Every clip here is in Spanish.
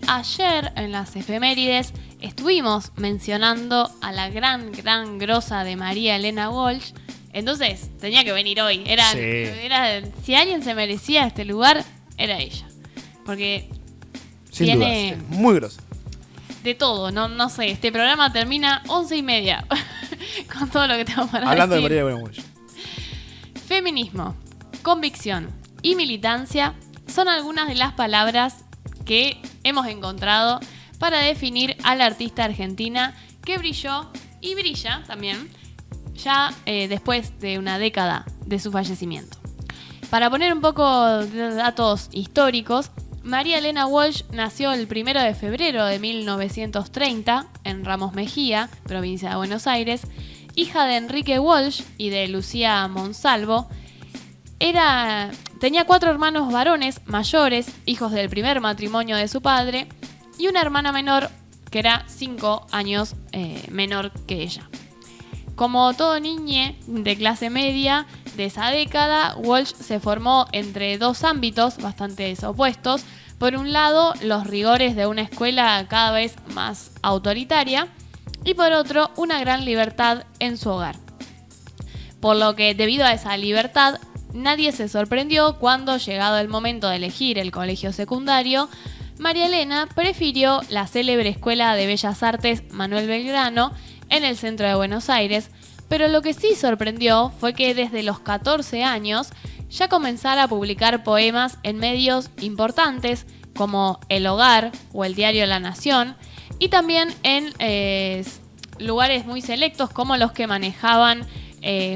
ayer en las efemérides estuvimos mencionando a la gran grosa de María Elena Walsh. Entonces tenía que venir hoy. Si alguien se merecía este lugar, era ella. Porque sin tiene dudas, muy grosa. De todo, no sé. Este programa termina 11:30 con todo lo que tengo para Hablando decir. de María Elena Walsh. Feminismo, convicción y militancia son algunas de las palabras que hemos encontrado para definir a la artista argentina que brilló y brilla también ya después de una década de su fallecimiento. Para poner un poco de datos históricos, María Elena Walsh nació el 1 de febrero de 1930 en Ramos Mejía, provincia de Buenos Aires, hija de Enrique Walsh y de Lucía Monsalvo. Tenía 4 hermanos varones mayores, hijos del primer matrimonio de su padre, y una hermana menor que era 5 años menor que ella. Como todo niñe de clase media de esa década, Walsh se formó entre dos ámbitos bastante opuestos. Por un lado, los rigores de una escuela cada vez más autoritaria, y por otro, una gran libertad en su hogar. Por lo que, debido a esa libertad, nadie se sorprendió cuando, llegado el momento de elegir el colegio secundario, María Elena prefirió la célebre Escuela de Bellas Artes Manuel Belgrano en el centro de Buenos Aires, pero lo que sí sorprendió fue que desde los 14 años ya comenzara a publicar poemas en medios importantes como El Hogar o el diario La Nación, y también en lugares muy selectos como los que manejaban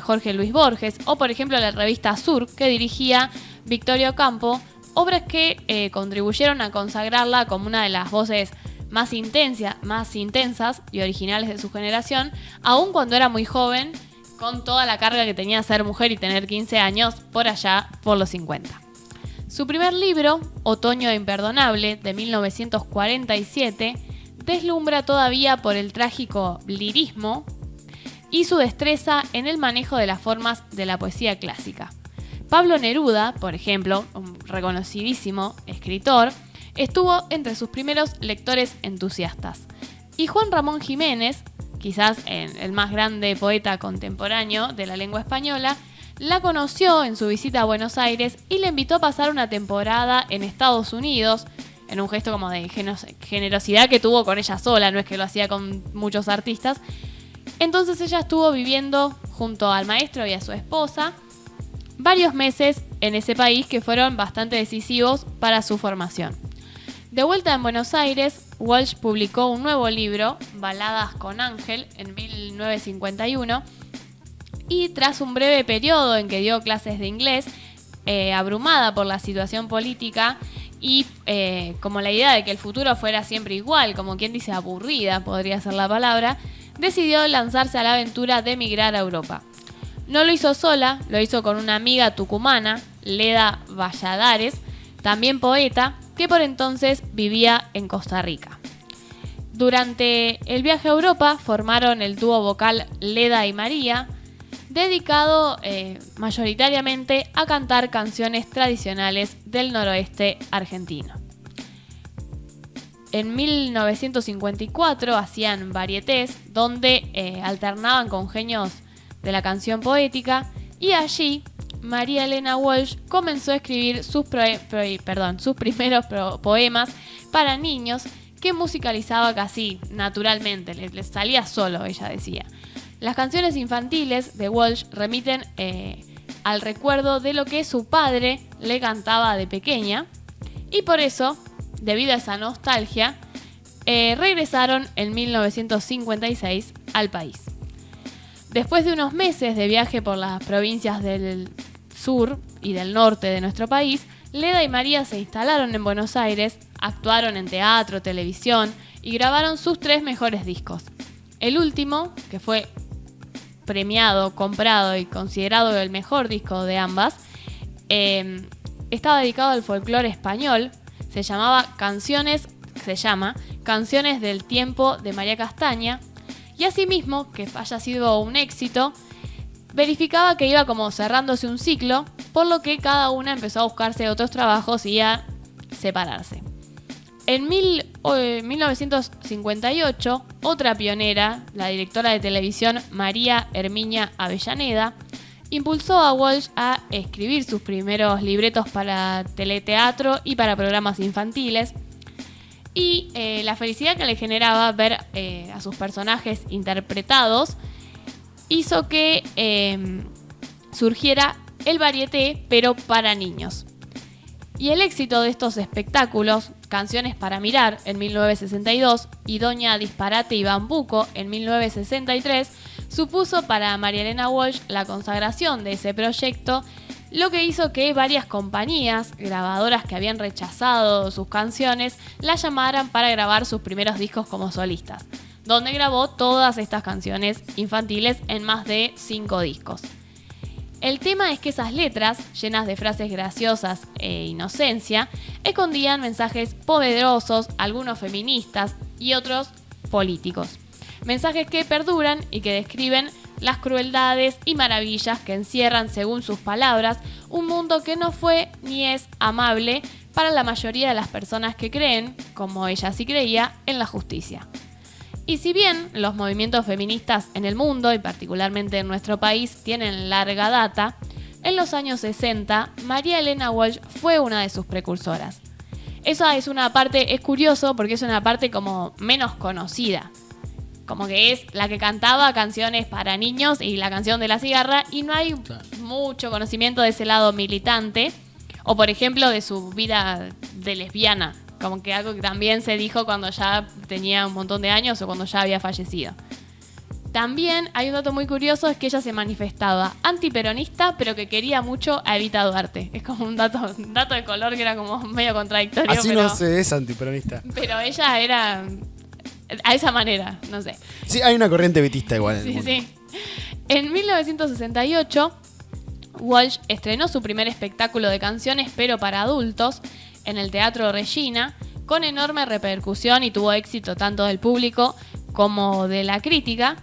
Jorge Luis Borges o por ejemplo la revista Sur que dirigía Victorio Campo, obras que contribuyeron a consagrarla como una de las voces más intensas y originales de su generación, aun cuando era muy joven, con toda la carga que tenía ser mujer y tener 15 años por allá por los 50. Su primer libro, Otoño Imperdonable, de 1947, deslumbra todavía por el trágico lirismo y su destreza en el manejo de las formas de la poesía clásica. Pablo Neruda, por ejemplo, un reconocidísimo escritor, estuvo entre sus primeros lectores entusiastas. Y Juan Ramón Jiménez, quizás el más grande poeta contemporáneo de la lengua española, la conoció en su visita a Buenos Aires y le invitó a pasar una temporada en Estados Unidos, en un gesto como de generosidad que tuvo con ella sola, no es que lo hacía con muchos artistas. Entonces ella estuvo viviendo junto al maestro y a su esposa varios meses en ese país que fueron bastante decisivos para su formación. De vuelta en Buenos Aires, Walsh publicó un nuevo libro, Baladas con Ángel, en 1951, y tras un breve periodo en que dio clases de inglés, abrumada por la situación política y como la idea de que el futuro fuera siempre igual, como quien dice aburrida podría ser la palabra, decidió lanzarse a la aventura de emigrar a Europa. No lo hizo sola, lo hizo con una amiga tucumana, Leda Valladares, también poeta, que por entonces vivía en Costa Rica. Durante el viaje a Europa formaron el dúo vocal Leda y María, dedicado mayoritariamente a cantar canciones tradicionales del noroeste argentino. En 1954 hacían varietés donde alternaban con genios de la canción poética, y allí María Elena Walsh comenzó a escribir sus primeros poemas para niños que musicalizaba casi naturalmente, les salía solo, ella decía. Las canciones infantiles de Walsh remiten al recuerdo de lo que su padre le cantaba de pequeña, y por eso, debido a esa nostalgia, regresaron en 1956 al país. Después de unos meses de viaje por las provincias del sur y del norte de nuestro país, Leda y María se instalaron en Buenos Aires, actuaron en teatro, televisión y grabaron sus 3 mejores discos. El último, que fue premiado, comprado y considerado el mejor disco de ambas, estaba dedicado al folclore español, se llama Canciones del Tiempo de María Castaña, y asimismo, que haya sido un éxito, verificaba que iba como cerrándose un ciclo, por lo que cada una empezó a buscarse otros trabajos y a separarse. En 1958, otra pionera, la directora de televisión María Herminia Avellaneda, impulsó a Walsh a escribir sus primeros libretos para teleteatro y para programas infantiles. Y la felicidad que le generaba ver a sus personajes interpretados hizo que surgiera el varieté, pero para niños. Y el éxito de estos espectáculos, Canciones para mirar en 1962 y Doña Disparate y Bambuco en 1963, supuso para María Elena Walsh la consagración de ese proyecto, lo que hizo que varias compañías grabadoras que habían rechazado sus canciones la llamaran para grabar sus primeros discos como solistas, donde grabó todas estas canciones infantiles en más de 5 discos. El tema es que esas letras, llenas de frases graciosas e inocencia, escondían mensajes poderosos, algunos feministas y otros políticos. Mensajes que perduran y que describen las crueldades y maravillas que encierran, según sus palabras, un mundo que no fue ni es amable para la mayoría de las personas que creen, como ella sí creía, en la justicia. Y si bien los movimientos feministas en el mundo, y particularmente en nuestro país, tienen larga data, en los años 60, María Elena Walsh fue una de sus precursoras. Esa es una parte, es curioso porque es una parte como menos conocida. Como que es la que cantaba canciones para niños y la canción de la cigarra, y no hay mucho conocimiento de ese lado militante, o por ejemplo de su vida de lesbiana, como que algo que también se dijo cuando ya tenía un montón de años o cuando ya había fallecido. También hay un dato muy curioso, es que ella se manifestaba antiperonista, pero que quería mucho a Evita Duarte. Es como un dato de color que era como medio contradictorio. Así pero, no se es antiperonista. Pero ella era a esa manera, no sé. Sí, hay una corriente evitista igual en el mundo. Sí. En 1968, Walsh estrenó su primer espectáculo de canciones, pero para adultos, en el Teatro Regina, con enorme repercusión y tuvo éxito tanto del público como de la crítica,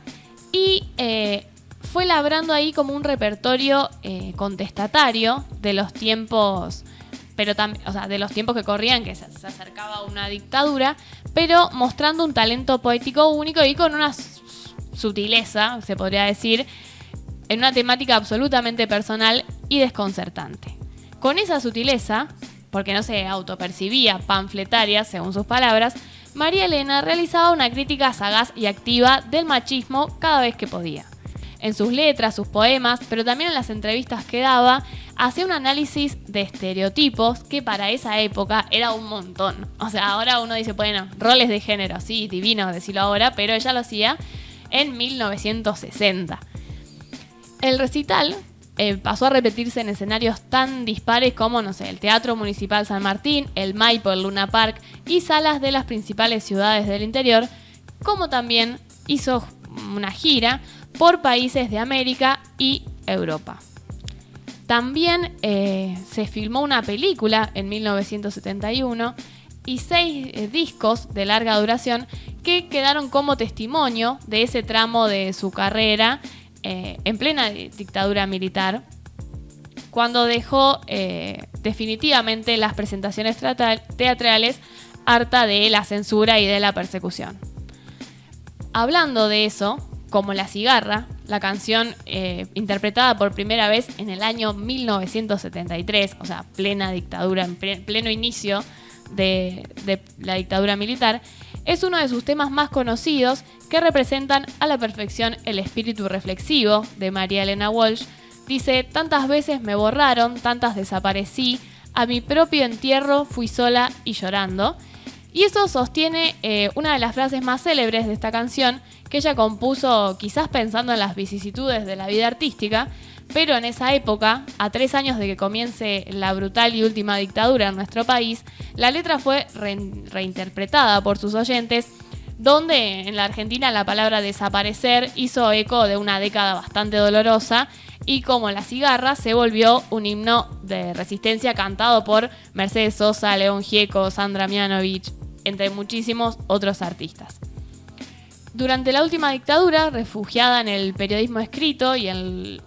y fue labrando ahí como un repertorio contestatario de los tiempos, pero también, o sea, de los tiempos que corrían, que se acercaba a una dictadura, pero mostrando un talento poético único y con una sutileza, se podría decir, en una temática absolutamente personal y desconcertante. Con esa sutileza, porque no se autopercibía panfletaria, según sus palabras, María Elena realizaba una crítica sagaz y activa del machismo cada vez que podía. En sus letras, sus poemas, pero también en las entrevistas que daba, hacía un análisis de estereotipos que para esa época era un montón. O sea, ahora uno dice, bueno, roles de género, sí, divino decirlo ahora, pero ella lo hacía en 1960. El recital pasó a repetirse en escenarios tan dispares como, no sé, el Teatro Municipal San Martín, el Maipo, el Luna Park y salas de las principales ciudades del interior, como también hizo una gira por países de América y Europa. También se filmó una película en 1971 y 6 discos de larga duración que quedaron como testimonio de ese tramo de su carrera en plena dictadura militar, cuando dejó definitivamente las presentaciones teatrales, harta de la censura y de la persecución. Hablando de eso, como La Cigarra, la canción interpretada por primera vez en el año 1973, o sea, plena dictadura, en pleno inicio de la dictadura militar, es uno de sus temas más conocidos que representan a la perfección el espíritu reflexivo de María Elena Walsh. Dice: tantas veces me borraron, tantas desaparecí, a mi propio entierro fui sola y llorando. Y eso sostiene una de las frases más célebres de esta canción, que ella compuso quizás pensando en las vicisitudes de la vida artística, pero en esa época, a 3 años de que comience la brutal y última dictadura en nuestro país, la letra fue reinterpretada por sus oyentes, donde en la Argentina la palabra desaparecer hizo eco de una década bastante dolorosa, y como La Cigarra se volvió un himno de resistencia cantado por Mercedes Sosa, León Gieco, Sandra Mianovich, entre muchísimos otros artistas. Durante la última dictadura, refugiada en el periodismo escrito y en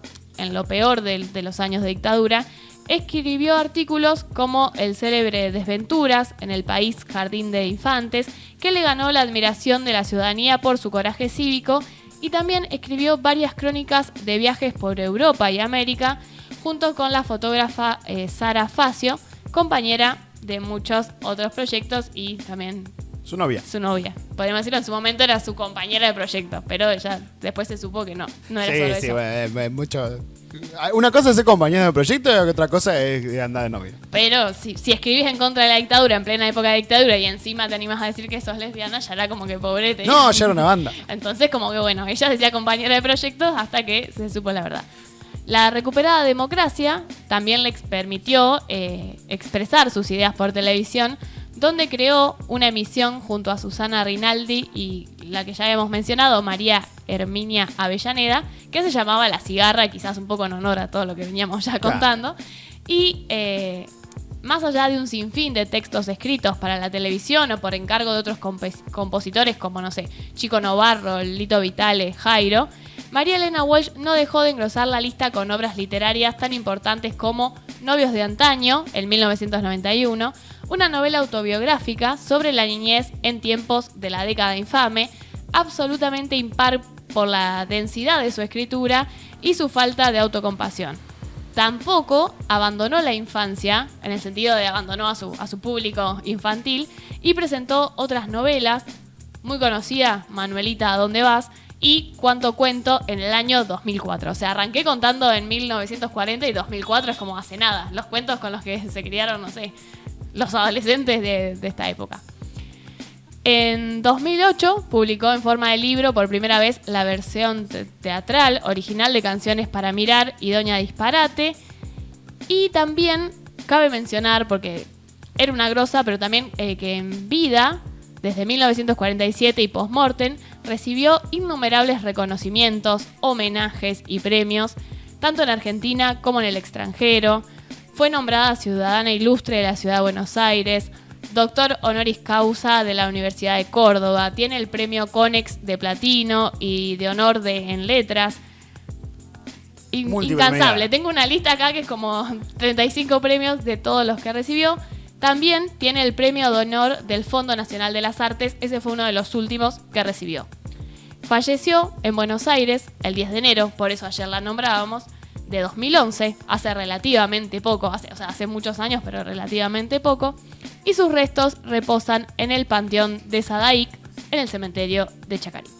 lo peor de los años de dictadura, escribió artículos como el célebre Desventuras en el país Jardín de Infantes, que le ganó la admiración de la ciudadanía por su coraje cívico, y también escribió varias crónicas de viajes por Europa y América, junto con la fotógrafa Sara Facio, compañera de muchos otros proyectos y también Su novia. su novia. Podríamos decirlo, en su momento era su compañera de proyecto, pero ya después se supo que no era solo eso. Bueno, mucho. Una cosa es ser compañero de proyecto y otra cosa es andar de novio. Pero si escribís en contra de la dictadura, en plena época de dictadura, y encima te animás a decir que sos lesbiana, ya era como que pobrete. No, ya era una banda. Entonces, como que bueno, ella decía compañera de proyectos hasta que se supo la verdad. La recuperada democracia también le permitió expresar sus ideas por televisión, donde creó una emisión junto a Susana Rinaldi y la que ya habíamos mencionado, María Herminia Avellaneda, que se llamaba La Cigarra, quizás un poco en honor a todo lo que veníamos ya contando. Y más allá de un sinfín de textos escritos para la televisión o por encargo de otros compositores como, no sé, Chico Novarro, Lito Vitale, Jairo, María Elena Walsh no dejó de engrosar la lista con obras literarias tan importantes como Novios de Antaño, en 1991, una novela autobiográfica sobre la niñez en tiempos de la década infame, absolutamente impar por la densidad de su escritura y su falta de autocompasión. Tampoco abandonó la infancia, en el sentido de abandonó a su público infantil, y presentó otras novelas, muy conocida, Manuelita, ¿a dónde vas?, y Cuánto cuento, en el año 2004. O sea, arranqué contando en 1940 y 2004 es como hace nada. Los cuentos con los que se criaron, no sé, los adolescentes de esta época. En 2008 publicó en forma de libro por primera vez la versión teatral original de Canciones para mirar y Doña Disparate. Y también cabe mencionar, porque era una grosa, pero también que en vida, desde 1947 y post-mortem, recibió innumerables reconocimientos, homenajes y premios, tanto en Argentina como en el extranjero. Fue nombrada ciudadana ilustre de la Ciudad de Buenos Aires, doctor honoris causa de la Universidad de Córdoba, tiene el premio Conex de platino y de honor en letras. Incansable. Tengo una lista acá que es como 35 premios de todos los que recibió. También tiene el premio de honor del Fondo Nacional de las Artes, ese fue uno de los últimos que recibió. Falleció en Buenos Aires el 10 de enero, por eso ayer la nombrábamos, de 2011, hace relativamente poco, hace muchos años, pero relativamente poco, y sus restos reposan en el Panteón de Sadaic, en el cementerio de Chacarita.